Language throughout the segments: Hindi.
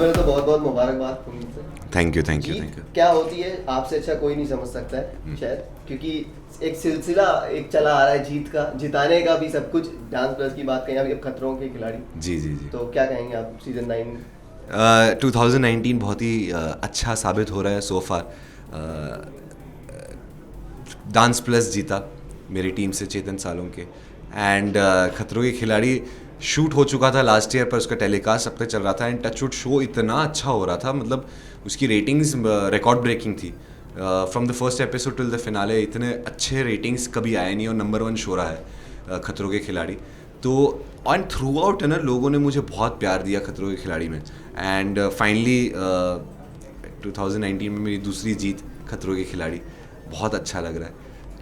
पहले तो बहुत बहुत मुबारकबाद उम्मीद से। थैंक यू जीत क्या होती है आपसे अच्छा कोई नहीं समझ सकता है शायद, क्योंकि एक सिलसिला एक चला आ रहा है जीत का, जिताने का भी सब कुछ। डांस प्लस की बात करें अभी, अब खतरों के खिलाड़ी। जी जी जी। तो क्या कहेंगे आप सीजन 9? 2019 बहुत ही अच्छा साबित हो रहा है सो फार। डांस प्लस जीता मेरी टीम से, चेतन सालों के। एंड खतरों के खिलाड़ी शूट हो चुका था लास्ट ईयर, पर उसका टेलीकास्ट अब तक चल रहा था। एंड टचवुड शो इतना अच्छा हो रहा था, मतलब उसकी रेटिंग्स रिकॉर्ड ब्रेकिंग थी। From the first episode till the finale इतने अच्छे रेटिंग्स कभी आए नहीं, और नंबर 1 शो रहा है खतरों के खिलाड़ी। तो एंड थ्रू आउट है ना, लोगों ने मुझे बहुत प्यार दिया खतरों के खिलाड़ी में। एंड फाइनली 2019 में मेरी दूसरी जीत खतरों के खिलाड़ी, बहुत अच्छा लग रहा है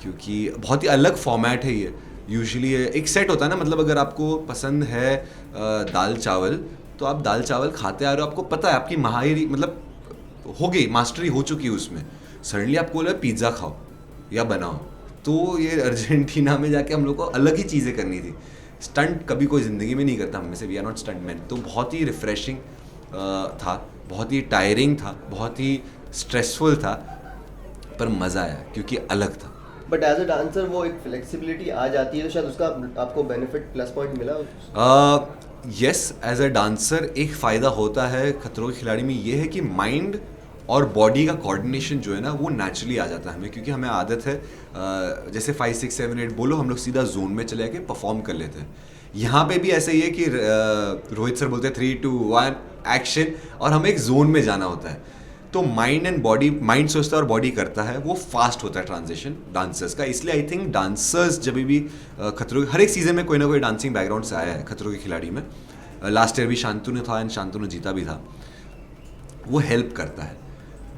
क्योंकि बहुत ही अलग फॉर्मेट है ये। यूजुअली एक सेट होता है ना, मतलब अगर आपको पसंद है दाल चावल, तो आप दाल चावल खाते आ रहे हो, आपको पता है आपकी माहिरी मतलब हो गई, मास्टरी हो चुकी है उसमें। सडनली आपको बोला पिज़्ज़ा खाओ या बनाओ, तो ये अर्जेंटीना में जाके हम लोग को अलग ही चीज़ें करनी थी। स्टंट कभी कोई ज़िंदगी में नहीं करता हम में से, we are not stunt man. तो बहुत ही रिफ्रेशिंग था, बहुत ही टायरिंग था, बहुत ही स्ट्रेसफुल था, पर मज़ा आया क्योंकि अलग था। बट एज अ डांसर वो एक फ्लेक्सिबिलिटी आ जाती है, तो शायद उसका आपको बेनिफिट प्लस पॉइंट मिला। यस, एज अ डांसर एक फ़ायदा होता है खतरों के खिलाड़ी में, ये है कि माइंड और बॉडी का कोऑर्डिनेशन जो है ना वो नेचुरली आ जाता है हमें, क्योंकि हमें आदत है जैसे 5 6 7 8 बोलो, हम लोग सीधा जोन में चले आके परफॉर्म कर लेते हैं। यहाँ पे भी ऐसा ही है कि रोहित सर बोलते हैं 3 2 1 एक्शन, और हमें एक जोन में जाना होता है। तो माइंड एंड बॉडी, माइंड सोचता है और बॉडी करता है, वो फास्ट होता है ट्रांजिशन डांसर्स का। इसलिए आई थिंक डांसर्स जब भी खतरों, हर एक सीजन में कोई ना कोई डांसिंग बैकग्राउंड से आया है खतरों के खिलाड़ी में। लास्ट ईयर भी शांतनु ने था एंड शांतनु जीता भी था, वो हेल्प करता है।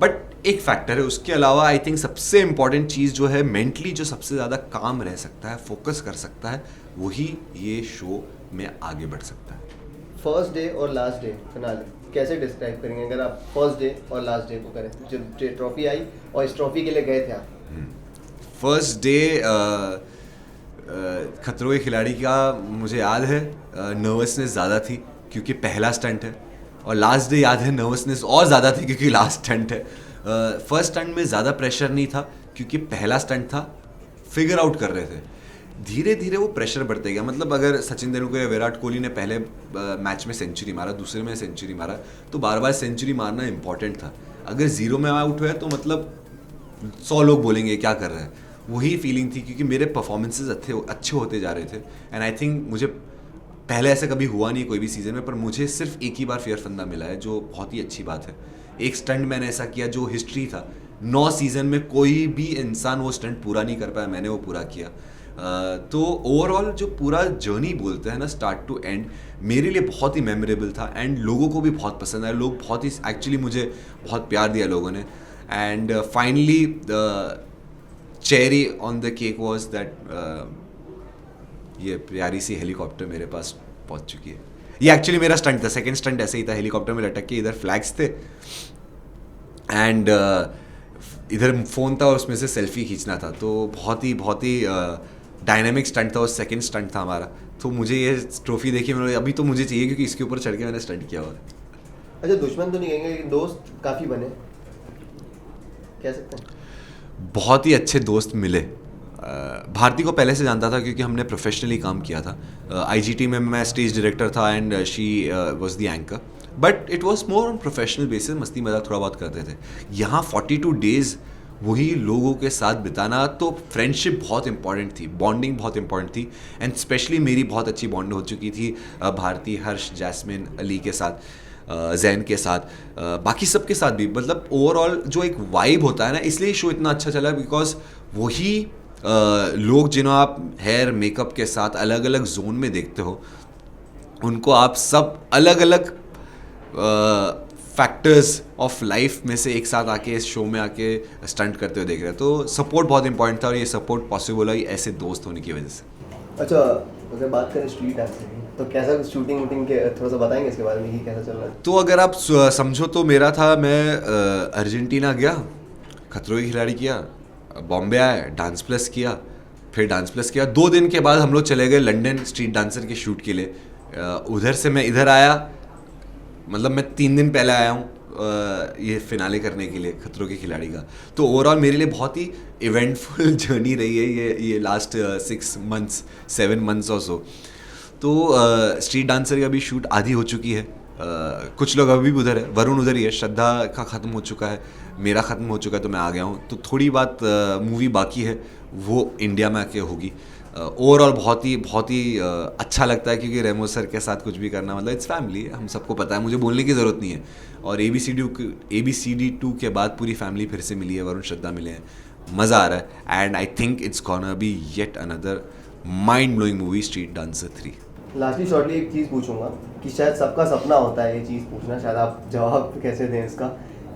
बट एक फैक्टर है, उसके अलावा आई थिंक सबसे इंपॉर्टेंट चीज़ जो है, मेंटली जो सबसे ज़्यादा काम रह सकता है, फोकस कर सकता है, वही ये शो में आगे बढ़ सकता है। फर्स्ट डे और लास्ट डे फिनाले कैसे डिस्क्राइब करेंगे, अगर आप फर्स्ट डे और लास्ट डे को करें, जब ट्रॉफी आई और इस ट्रॉफी के लिए गए थे आप? फर्स्ट डे खतरों के खिलाड़ी का मुझे याद है नर्वसनेस ज़्यादा थी क्योंकि पहला स्टंट है, और लास्ट डे याद है नर्वसनेस और ज़्यादा थी क्योंकि लास्ट स्टंट है। फर्स्ट स्टंट में ज़्यादा प्रेशर नहीं था क्योंकि पहला स्टंट था, फिगर आउट कर रहे थे। धीरे धीरे वो प्रेशर बढ़ते गया। मतलब अगर सचिन तेंदुलकर या विराट कोहली ने पहले मैच में सेंचुरी मारा, दूसरे में सेंचुरी मारा, तो बार बार सेंचुरी मारना इंपॉर्टेंट था। अगर 0 में आउट हुआ तो मतलब 100 लोग बोलेंगे क्या कर रहे हैं। वही फीलिंग थी क्योंकि मेरे परफॉर्मेंसेज अच्छे होते जा रहे थे। एंड आई थिंक मुझे पहले ऐसा कभी हुआ नहीं कोई भी सीज़न में, पर मुझे सिर्फ एक ही बार फेयर फंदा मिला है, जो बहुत ही अच्छी बात है। एक स्टंट मैंने ऐसा किया जो हिस्ट्री था, 9 सीज़न में कोई भी इंसान वो स्टंट पूरा नहीं कर पाया, मैंने वो पूरा किया। तो ओवरऑल जो पूरा जर्नी बोलते हैं ना, स्टार्ट टू एंड, मेरे लिए बहुत ही मेमोरेबल था एंड लोगों को भी बहुत पसंद आया। लोग बहुत ही एक्चुअली मुझे बहुत प्यार दिया लोगों ने। And finally the cherry on the cake was that ये प्यारी सी हेलीकॉप्टर मेरे पास पहुंच चुकी है। ये एक्चुअली मेरा स्टंट था, सेकंड स्टंट ऐसे ही था, हेलीकॉप्टर में लटक के, इधर फ्लैग्स थे एंड इधर फ़ोन था और उसमें से सेल्फी खींचना था। तो बहुत ही डायनामिक स्टंट था, और सेकंड स्टंट था हमारा। तो मुझे ये ट्रॉफी देखी, मैंने अभी तो मुझे चाहिए क्योंकि इसके ऊपर चढ़ के मैंने स्टंट किया हुआ है। अच्छा, दुश्मन तो नहीं कहेंगे लेकिन दोस्त काफ़ी बने, कह सकते हैं? बहुत ही अच्छे दोस्त मिले। भारती को पहले से जानता था क्योंकि हमने प्रोफेशनली काम किया था। आईजीटी में मैं स्टेज डायरेक्टर था and she was the anchor, but it was more on professional basis, मस्ती मजाक थोड़ा बहुत करते थे। यहाँ 42 डेज वही लोगों के साथ बिताना, तो फ्रेंडशिप बहुत इंपॉर्टेंट थी, बॉन्डिंग बहुत इंपॉर्टेंट थी। एंड स्पेशली मेरी बहुत अच्छी बॉन्ड हो चुकी थी भारती, हर्ष, जैस्मिन, अली के साथ, जैन के साथ, बाकी सब के साथ भी। मतलब ओवरऑल जो एक वाइब होता है ना, इसलिए शो इतना अच्छा चला बिकॉज वही लोग जिन्हें आप हेयर मेकअप के साथ अलग अलग जोन में देखते हो, उनको आप सब अलग अलग फैक्टर्स ऑफ लाइफ में से एक साथ आके इस शो में आके स्टंट करते हुए देख रहे हैं। तो सपोर्ट बहुत इंपॉर्टेंट था, और ये सपोर्ट पॉसिबल है ऐसे दोस्त होने की वजह से। अच्छा, अगर बात करें स्ट्रीट डांस की, तो कैसा शूटिंग वूटिंग के थोड़ा सा बताएंगे इसके बारे में कि कैसा चल रहा है? तो अगर आप समझो तो मेरा था, मैं अर्जेंटीना गया, खतरों के खिलाड़ी किया, बॉम्बे आया, डांस प्लस किया, फिर डांस प्लस किया। 2 दिन के बाद हम लोग चले गए लंदन स्ट्रीट डांसर के शूट के लिए। उधर से मैं इधर आया, मतलब मैं 3 दिन पहले आया हूँ ये फिनाले करने के लिए खतरों के खिलाड़ी का। तो ओवरऑल मेरे लिए बहुत ही इवेंटफुल जर्नी रही है ये लास्ट 6 मंथ्स 7 मंथ्स और सो। तो स्ट्रीट डांसर का भी शूट आधी हो चुकी है। कुछ लोग अभी भी उधर है, वरुण उधर ही है, श्रद्धा का ख़त्म हो चुका है, मेरा ख़त्म हो चुका है, तो मैं आ गया हूँ। तो थोड़ी बात मूवी बाकी है, वो इंडिया में आके होगी। ओवरऑल बहुत ही अच्छा लगता है, क्योंकि रेमो सर के साथ कुछ भी करना मतलब इट्स फैमिली, हम सबको पता है, मुझे बोलने की ज़रूरत नहीं है। और ABCD 2 के बाद पूरी फैमिली फिर से मिली है, वरुण श्रद्धा मिले हैं, मज़ा आ रहा है। And I think it's gonna be yet another mind blowing movie, street dancer 3। Lastly shortly एक चीज़ पूछूंगा कि शायद सबका सपना होता है ये चीज़ पूछना, शायद आप जवाब कैसे दें इसका,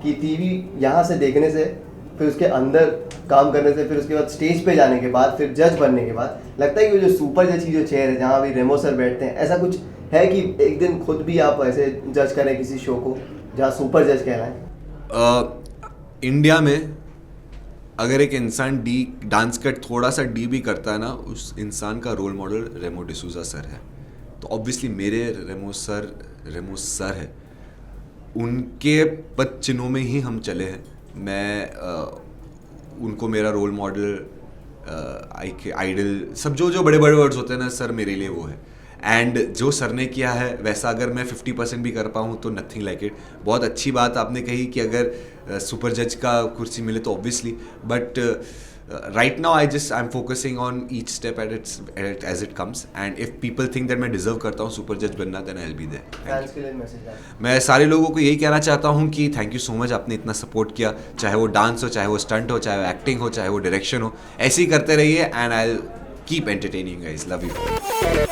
कि टीवी यहाँ से देखने से, फिर उसके अंदर काम करने से, फिर उसके बाद स्टेज पे जाने के बाद, फिर जज बनने के बाद लगता है कि वो जो सुपर जज की जो चेयर है जहाँ अभी रेमो सर बैठते हैं, ऐसा कुछ है कि एक दिन खुद भी आप ऐसे जज करें किसी शो को जहाँ सुपर जज कहलाएं? इंडिया में अगर एक इंसान डांस कट थोड़ा सा डी भी करता है ना, उस इंसान का role model Remo D'Souza sir है। तो ऑब्वियसली मेरे रेमो सर है, उनके पद चिन्हों में ही हम चले हैं। मैं उनको मेरा रोल मॉडल, आइडल, सब जो बड़े बड़े वर्ड्स होते हैं ना सर, मेरे लिए वो है। एंड जो सर ने किया है वैसा अगर मैं 50% भी कर पाऊँ तो नथिंग लाइक इट। बहुत अच्छी बात आपने कही कि अगर सुपर जज का कुर्सी मिले तो obviously, but right now I am focusing on each step as it comes. And if people think that मैं डिजर्व करता हूँ सुपर जज बनना, then I will be there. मैं सारे लोगों को यही कहना चाहता हूँ कि थैंक यू सो मच, आपने इतना सपोर्ट किया, चाहे वो डांस हो, चाहे वो स्टंट हो, चाहे वो एक्टिंग हो, चाहे वो डायरेक्शन हो, ऐसे ही करते रहिए। And I will keep entertaining guys, love you.